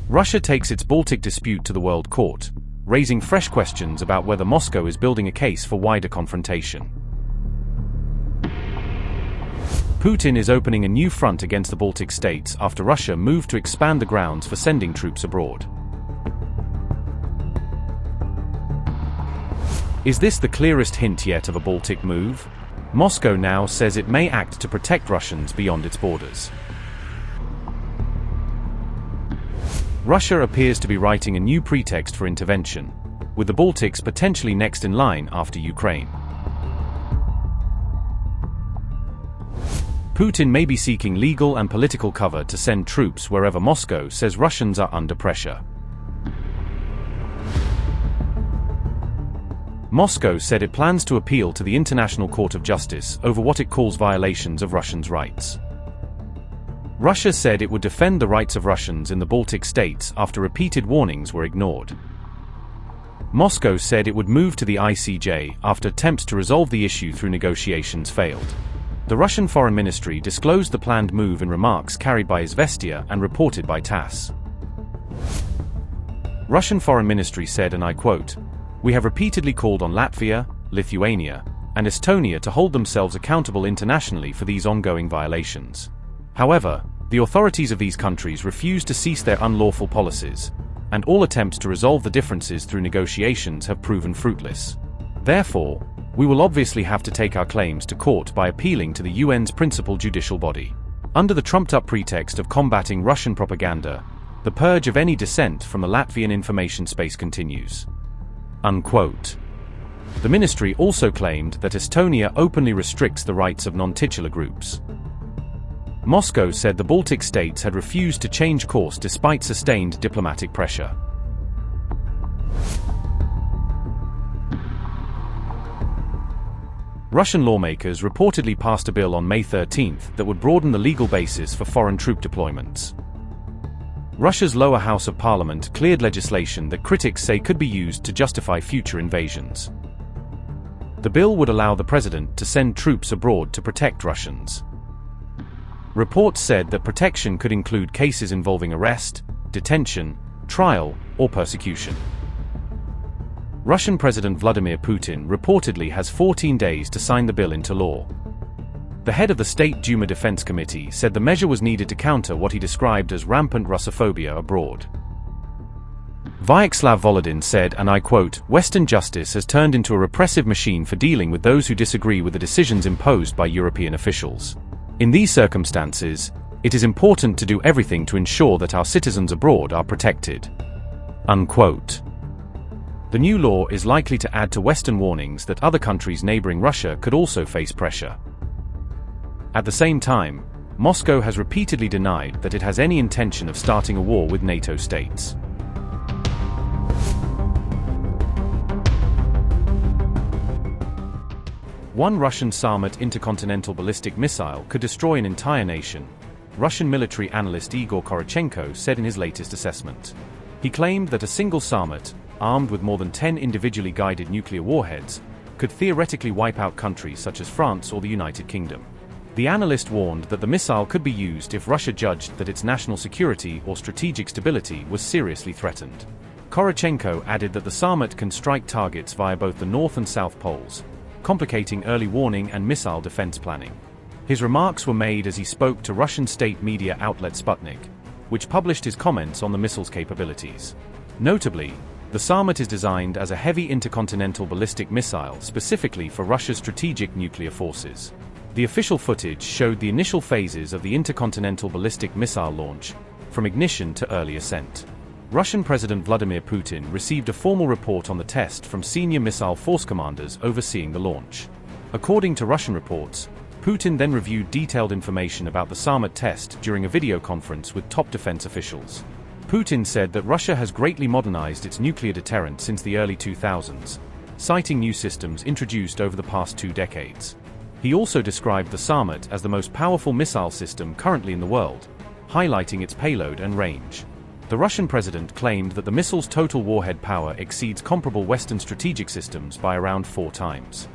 Russia takes its Baltic dispute to the World Court, raising fresh questions about whether Moscow is building a case for wider confrontation. Putin is opening a new front against the Baltic states after Russia moved to expand the grounds for sending troops abroad. Is this the clearest hint yet of a Baltic move? Moscow now says it may act to protect Russians beyond its borders. Russia appears to be writing a new pretext for intervention, with the Baltics potentially next in line after Ukraine. Putin may be seeking legal and political cover to send troops wherever Moscow says Russians are under pressure. Moscow said it plans to appeal to the International Court of Justice over what it calls violations of Russians' rights. Russia said it would defend the rights of Russians in the Baltic states after repeated warnings were ignored. Moscow said it would move to the ICJ after attempts to resolve the issue through negotiations failed. The Russian Foreign Ministry disclosed the planned move in remarks carried by Izvestia and reported by TASS. Russian Foreign Ministry said, and I quote, "We have repeatedly called on Latvia, Lithuania, and Estonia to hold themselves accountable internationally for these ongoing violations. However, the authorities of these countries refuse to cease their unlawful policies, and all attempts to resolve the differences through negotiations have proven fruitless. Therefore, we will obviously have to take our claims to court by appealing to the UN's principal judicial body. Under the trumped-up pretext of combating Russian propaganda, the purge of any dissent from the Latvian information space continues." Unquote. The ministry also claimed that Estonia openly restricts the rights of non-titular groups. Moscow said the Baltic states had refused to change course despite sustained diplomatic pressure. Russian lawmakers reportedly passed a bill on May 13 that would broaden the legal basis for foreign troop deployments. Russia's lower house of parliament cleared legislation that critics say could be used to justify future invasions. The bill would allow the president to send troops abroad to protect Russians. Reports said that protection could include cases involving arrest, detention, trial, or persecution. Russian President Vladimir Putin reportedly has 14 days to sign the bill into law. The head of the State Duma Defense Committee said the measure was needed to counter what he described as rampant Russophobia abroad. Vyacheslav Volodin said, and I quote, "Western justice has turned into a repressive machine for dealing with those who disagree with the decisions imposed by European officials. In these circumstances, it is important to do everything to ensure that our citizens abroad are protected." Unquote. The new law is likely to add to Western warnings that other countries neighboring Russia could also face pressure. At the same time, Moscow has repeatedly denied that it has any intention of starting a war with NATO states. One Russian Sarmat intercontinental ballistic missile could destroy an entire nation, Russian military analyst Igor Korochenko said in his latest assessment. He claimed that a single Sarmat, armed with more than 10 individually guided nuclear warheads, could theoretically wipe out countries such as France or the United Kingdom. The analyst warned that the missile could be used if Russia judged that its national security or strategic stability was seriously threatened. Korochenko added that the Sarmat can strike targets via both the North and South Poles, complicating early warning and missile defense planning. His remarks were made as he spoke to Russian state media outlet Sputnik, which published his comments on the missile's capabilities. Notably, the Sarmat is designed as a heavy intercontinental ballistic missile specifically for Russia's strategic nuclear forces. The official footage showed the initial phases of the intercontinental ballistic missile launch, from ignition to early ascent. Russian President Vladimir Putin received a formal report on the test from senior missile force commanders overseeing the launch. According to Russian reports, Putin then reviewed detailed information about the Sarmat test during a video conference with top defense officials. Putin said that Russia has greatly modernized its nuclear deterrent since the early 2000s, citing new systems introduced over the past 2 decades. He also described the Sarmat as the most powerful missile system currently in the world, highlighting its payload and range. The Russian president claimed that the missile's total warhead power exceeds comparable Western strategic systems by around 4 times.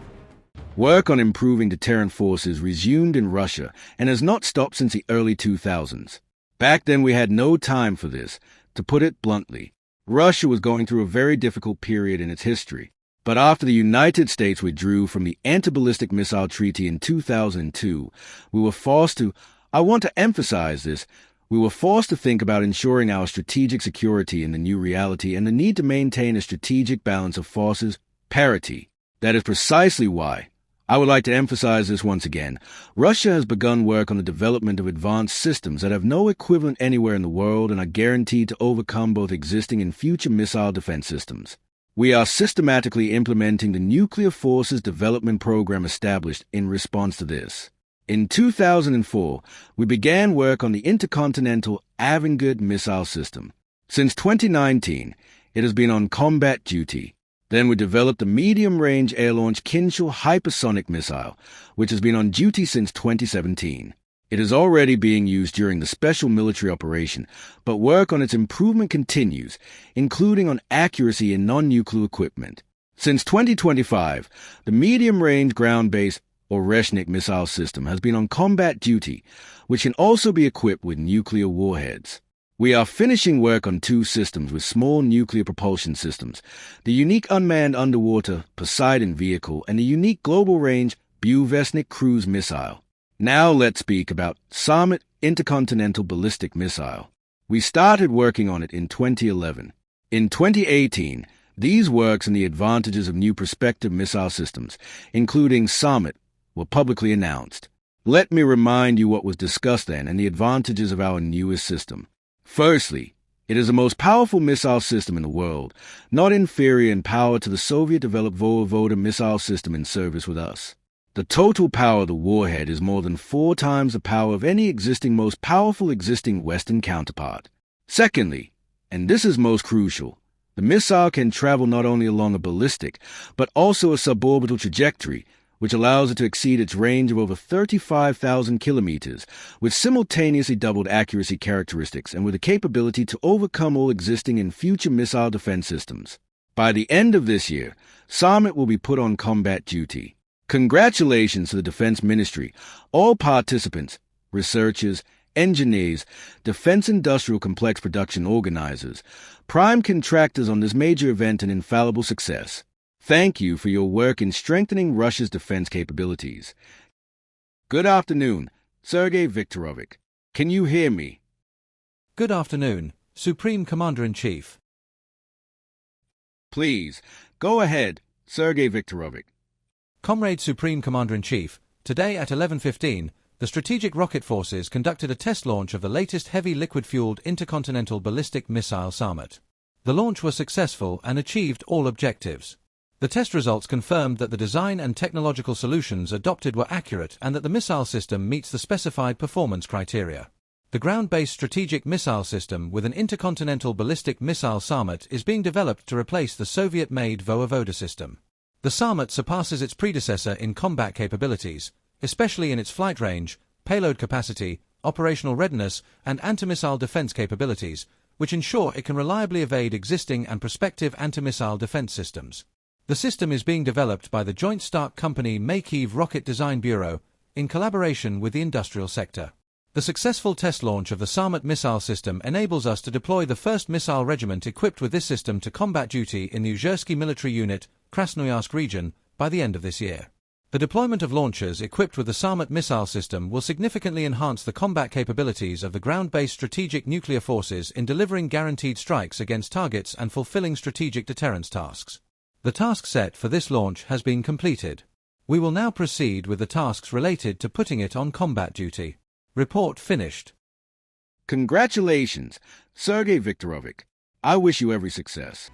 Work on improving deterrent forces resumed in Russia and has not stopped since the early 2000s. Back then we had no time for this. To put it bluntly, Russia was going through a very difficult period in its history. But after the United States withdrew from the Anti-Ballistic Missile Treaty in 2002, we were forced to, I want to emphasize this, we were forced to think about ensuring our strategic security in the new reality and the need to maintain a strategic balance of forces, parity. That is precisely why, I would like to emphasize this once again, Russia has begun work on the development of advanced systems that have no equivalent anywhere in the world and are guaranteed to overcome both existing and future missile defense systems. We are systematically implementing the Nuclear Forces Development Program established in response to this. In 2004, we began work on the intercontinental Avangard missile system. Since 2019, it has been on combat duty. Then we developed the medium-range air-launched Kinshal hypersonic missile, which has been on duty since 2017. It is already being used during the special military operation, but work on its improvement continues, including on accuracy in non-nuclear equipment. Since 2025, the medium-range ground-based Oreshnik missile system has been on combat duty, which can also be equipped with nuclear warheads. We are finishing work on two systems with small nuclear propulsion systems, the unique unmanned underwater Poseidon vehicle and the unique global-range Izvestia cruise missile. Now let's speak about Sarmat intercontinental ballistic missile. We started working on it in 2011. In 2018, these works and the advantages of new prospective missile systems, including Sarmat, were publicly announced. Let me remind you what was discussed then and the advantages of our newest system. Firstly, it is the most powerful missile system in the world, not inferior in power to the Soviet-developed Voyvoda missile system in service with us. The total power of the warhead is more than 4 times the power of any most powerful existing Western counterpart. Secondly, and this is most crucial, the missile can travel not only along a ballistic, but also a suborbital trajectory, which allows it to exceed its range of over 35,000 kilometers, with simultaneously doubled accuracy characteristics and with the capability to overcome all existing and future missile defense systems. By the end of this year, Sarmat will be put on combat duty. Congratulations to the Defense Ministry, all participants, researchers, engineers, defense industrial complex production organizers, prime contractors on this major event and infallible success. Thank you for your work in strengthening Russia's defense capabilities. Good afternoon, Sergei Viktorovich. Can you hear me? Good afternoon, Supreme Commander-in-Chief. Please, go ahead, Sergei Viktorovich. Comrade Supreme Commander-in-Chief, today at 11:15, the Strategic Rocket Forces conducted a test launch of the latest heavy liquid-fueled intercontinental ballistic missile Sarmat. The launch was successful and achieved all objectives. The test results confirmed that the design and technological solutions adopted were accurate and that the missile system meets the specified performance criteria. The ground-based strategic missile system with an intercontinental ballistic missile Sarmat is being developed to replace the Soviet-made Voyvoda system. The Sarmat surpasses its predecessor in combat capabilities, especially in its flight range, payload capacity, operational readiness, and anti-missile defense capabilities, which ensure it can reliably evade existing and prospective anti-missile defense systems. The system is being developed by the joint Stark company Kyiv Rocket Design Bureau in collaboration with the industrial sector. The successful test launch of the Sarmat missile system enables us to deploy the first missile regiment equipped with this system to combat duty in the Izvestia military unit, Krasnoyarsk region, by the end of this year. The deployment of launchers equipped with the Sarmat missile system will significantly enhance the combat capabilities of the ground-based strategic nuclear forces in delivering guaranteed strikes against targets and fulfilling strategic deterrence tasks. The task set for this launch has been completed. We will now proceed with the tasks related to putting it on combat duty. Report finished. Congratulations, Sergei Viktorovich. I wish you every success.